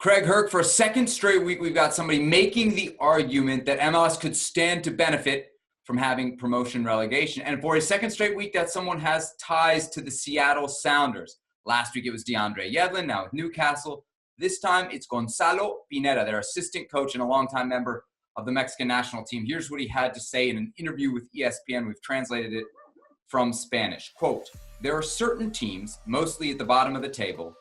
Craig Herc, for a second straight week, we've got somebody making the argument that MLS could stand to benefit from having promotion relegation. And for a second straight week, that someone has ties to the Seattle Sounders. Last week, it was DeAndre Yedlin, now with Newcastle. This time, it's Gonzalo Pineda, their assistant coach and a longtime member of the Mexican national team. Here's what he had to say in an interview with ESPN. We've translated it from Spanish. Quote, "There are certain teams, mostly at the bottom of the table,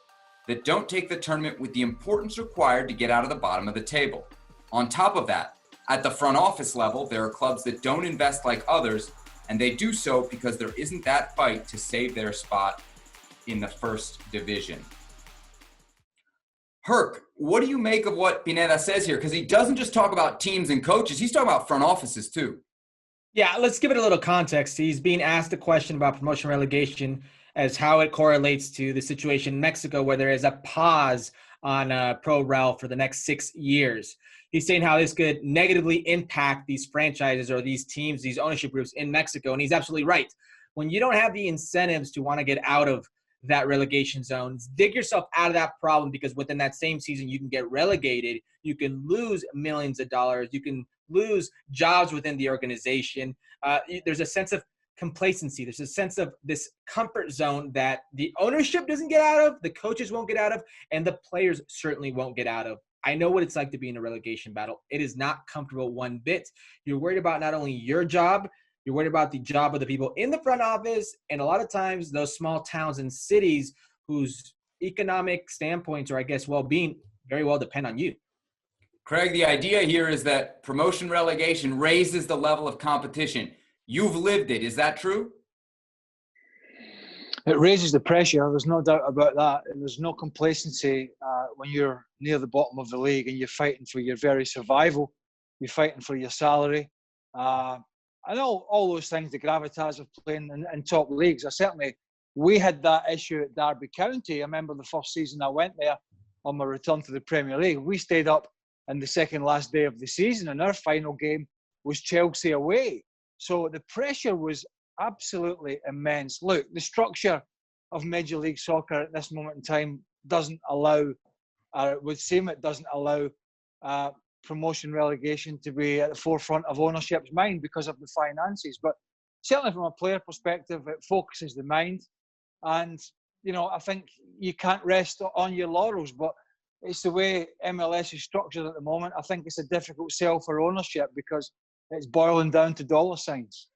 that don't take the tournament with the importance required to get out of the bottom of the table. On top of that, at the front office level, there are clubs that don't invest like others, and they do so because there isn't that fight to save their spot in the first division." Herc, what do you make of what Pineda says here? Because he doesn't just talk about teams and coaches, he's talking about front offices too. Yeah, let's give it a little context. He's being asked a question about promotion relegation as how it correlates to the situation in Mexico, where there is a pause on Pro Rel for the next 6 years. He's saying how this could negatively impact these franchises or these teams, these ownership groups in Mexico. And he's absolutely right. When you don't have the incentives to want to get out of that relegation zone, dig yourself out of that problem, because within that same season, you can get relegated. You can lose millions of dollars. You can lose jobs within the organization. There's a sense of complacency. There's a sense of this comfort zone that the ownership doesn't get out of, the coaches won't get out of, and the players certainly won't get out of. I know what it's like to be in a relegation battle. It is not comfortable one bit. You're worried about not only your job, you're worried about the job of the people in the front office, and a lot of times those small towns and cities whose economic standpoints or, I guess, well-being very well depend on you. Craig, the idea here is that promotion relegation raises the level of competition. You've lived it. Is that true? It raises the pressure. There's no doubt about that. And there's no complacency when you're near the bottom of the league and you're fighting for your very survival. You're fighting for your salary. I know all those things, the gravitas of playing in top leagues. We had that issue at Derby County. I remember the first season I went there on my return to the Premier League. We stayed up on the second last day of the season, and our final game was Chelsea away. So the pressure was absolutely immense. Look, the structure of Major League Soccer at this moment in time doesn't allow, or it would seem it doesn't allow, promotion relegation to be at the forefront of ownership's mind because of the finances. But certainly from a player perspective, it focuses the mind. And, you know, I think you can't rest on your laurels, but it's the way MLS is structured at the moment. I think it's a difficult sell for ownership because it's boiling down to dollar signs.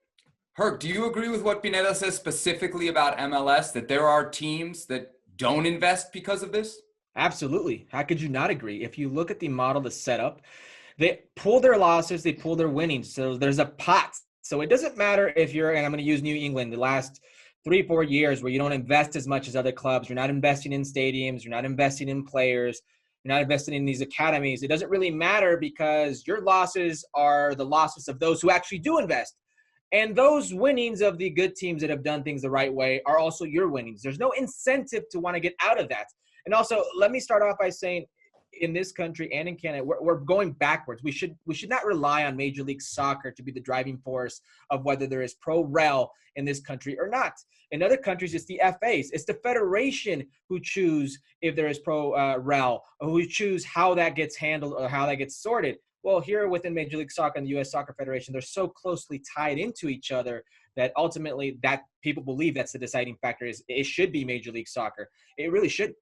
Herc, do you agree with what Pineda says specifically about MLS, that there are teams that don't invest because of this? Absolutely. How could you not agree? If you look at the model, the setup, they pull their losses, they pull their winnings. So there's a pot. So it doesn't matter if you're, and I'm going to use New England, the last 3-4 years where you don't invest as much as other clubs. You're not investing in stadiums. You're not investing in players. You're not investing in these academies. It doesn't really matter because your losses are the losses of those who actually do invest. And those winnings of the good teams that have done things the right way are also your winnings. There's no incentive to want to get out of that. And also, let me start off by saying, in this country and in Canada, we're going backwards. We should not rely on Major League Soccer to be the driving force of whether there is pro rel in this country or not. In other countries, it's the FAs. It's the federation who choose if there is pro rel, or who choose how that gets handled or how that gets sorted. Well, here within Major League Soccer and the U.S. Soccer Federation, they're so closely tied into each other that ultimately that people believe that's the deciding factor. Is it should be Major League Soccer. It really should.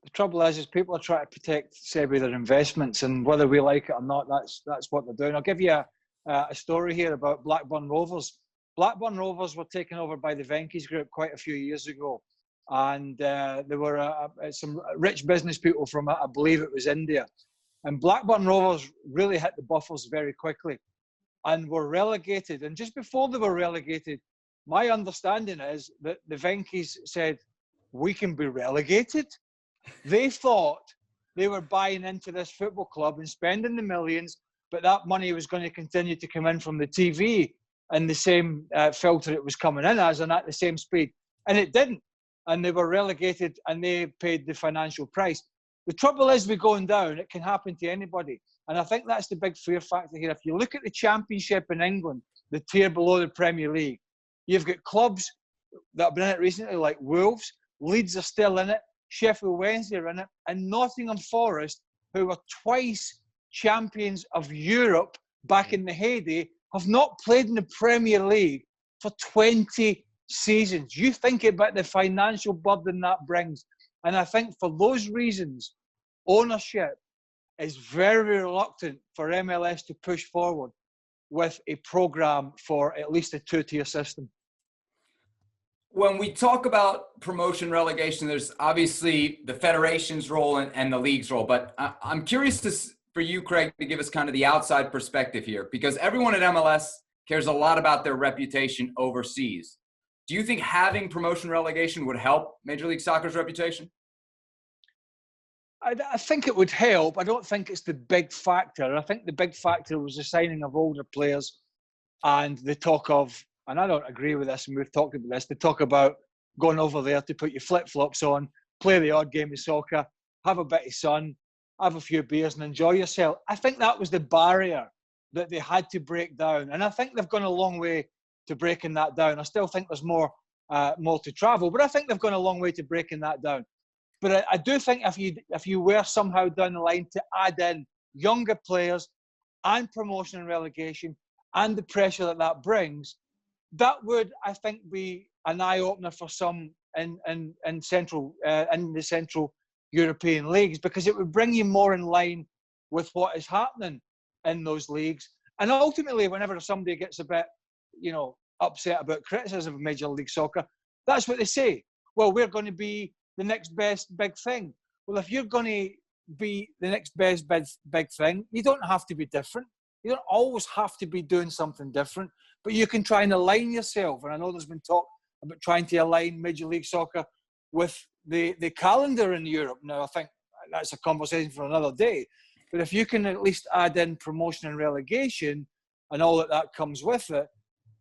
The trouble is people are trying to protect, Sebi, their investments, and whether we like it or not, that's what they're doing. I'll give you a story here about Blackburn Rovers. Blackburn Rovers were taken over by the Venky's Group quite a few years ago, and there were some rich business people from, I believe it was India. And Blackburn Rovers really hit the buffers very quickly and were relegated. And just before they were relegated, my understanding is that the Venky's said, "We can be relegated." They thought they were buying into this football club and spending the millions, but that money was going to continue to come in from the TV in the same filter it was coming in as, and at the same speed. And it didn't. And they were relegated and they paid the financial price. The trouble is we're going down. It can happen to anybody. And I think that's the big fear factor here. If you look at the Championship in England, the tier below the Premier League, you've got clubs that have been in it recently like Wolves. Leeds are still in it. Sheffield Wednesday are in it, and Nottingham Forest, who were twice champions of Europe back in the heyday, have not played in the Premier League for 20 seasons. You think about the financial burden that brings. And I think for those reasons, ownership is very reluctant for MLS to push forward with a programme for at least a two-tier system. When we talk about promotion relegation, there's obviously the federation's role and the league's role. But I'm curious for you, Craig, to give us kind of the outside perspective here, because everyone at MLS cares a lot about their reputation overseas. Do you think having promotion relegation would help Major League Soccer's reputation? I think it would help. I don't think it's the big factor. I think the big factor was the signing of older players and the talk of, and I don't agree with this, and we've talked about this, the talk about going over there to put your flip-flops on, play the odd game of soccer, have a bit of sun, have a few beers and enjoy yourself. I think that was the barrier that they had to break down. And I think they've gone a long way to breaking that down. I still think there's more to travel, but I think they've gone a long way to breaking that down. But I do think if you were somehow down the line to add in younger players and promotion and relegation and the pressure that brings, that would, I think, be an eye-opener for some in the Central European leagues, because it would bring you more in line with what is happening in those leagues. And ultimately, whenever somebody gets a bit, upset about criticism of Major League Soccer, that's what they say. Well, we're going to be the next best big thing. Well, if you're going to be the next best big thing, you don't have to be different. You don't always have to be doing something different, but you can try and align yourself. And I know there's been talk about trying to align Major League Soccer with the calendar in Europe. Now, I think that's a conversation for another day. But if you can at least add in promotion and relegation and all that comes with it,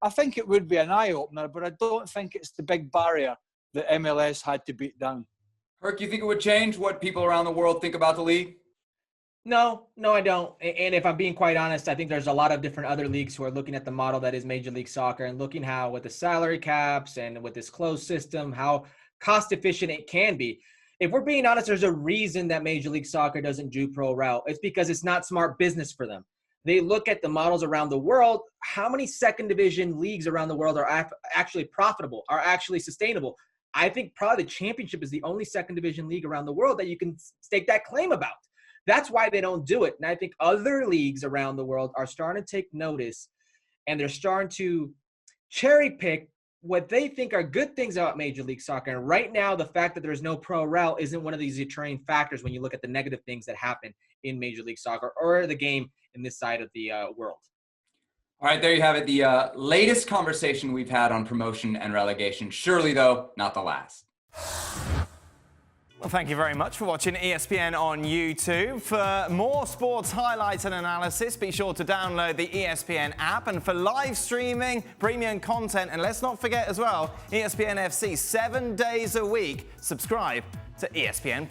I think it would be an eye-opener, but I don't think it's the big barrier that MLS had to beat down. Herc, you think it would change what people around the world think about the league? No, I don't. And if I'm being quite honest, I think there's a lot of different other leagues who are looking at the model that is Major League Soccer and looking how with the salary caps and with this closed system, how cost efficient it can be. If we're being honest, there's a reason that Major League Soccer doesn't do pro route. It's because it's not smart business for them. They look at the models around the world. How many second division leagues around the world are actually profitable, are actually sustainable? I think probably the championship is the only second division league around the world that you can stake that claim about. That's why they don't do it. And I think other leagues around the world are starting to take notice, and they're starting to cherry pick what they think are good things about Major League Soccer. And right now, the fact that there's no pro route isn't one of these deterring factors when you look at the negative things that happen in Major League Soccer or the game in this side of the world. All right, there you have it. The latest conversation we've had on promotion and relegation. Surely, though, not the last. Well, thank you very much for watching ESPN on YouTube. For more sports highlights and analysis, be sure to download the ESPN app. And for live streaming, premium content, and let's not forget as well, ESPN FC 7 days a week. Subscribe to ESPN+.